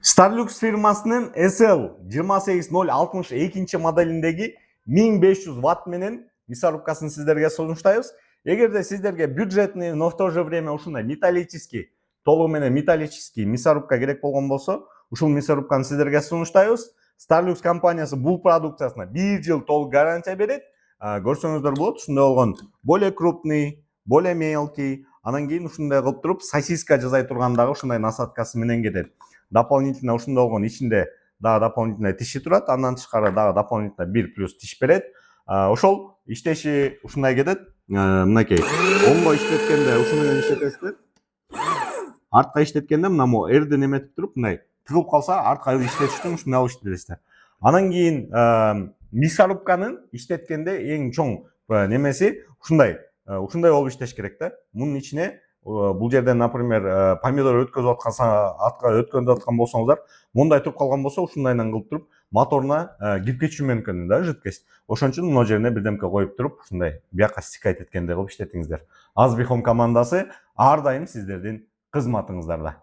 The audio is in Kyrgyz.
Starlux firmasının SL28062 modelindeki 1500 Watt menen мясорубкасын sizlerge sunуштайбыз. Эгерде sizlerge бюджетный, но в то же время ушундай металлический, толугу менен металлический мясорубка керек болгон болсо, ушул мясорубканы sizlerge сунуштайбыз. Starlux компаниясы бул продукциясына 1 жыл толук гарантия берет. Көрсөңүздөр болот, ушундай болгон более крупный, более мелкий, анан кийин ушундай кылып туруп сосиска жасай тургандагы ушундай насадкасы менен кетет. Дополнительно ушундай болгон ичинде дагы дополнительно тиши турат, андан тышкары дагы дополнительно 1 плюс тиш берет. Ошол иштеши ушундай кетет. Мынакей оңго иштеткенде ушуну менен иштетесиздер. Артка иштеткенде мына мо эрден эметип туруп мындай тыгылып калса артка иштетиш үчүн ушундай алып иштетесиздер. Анан кийин мясорубканын иштеткенде эң чоң немеси ушундай болуп иштеш керек да. Мунун ичине бул жерден, например, помидор өткөзүп аткан болсоңуздар, мындай туруп калган болсо, ушундайдан кылып туруп моторуна кирип кетиши мүмкүн да, жидкость. Ошон үчүн мына жерине бирдемке коюп туруп, ушундай бияка стикайт эткендей кылып иштетиңиздер. Азби Home командасы ар дайым сиздердин кызматыңыздарда.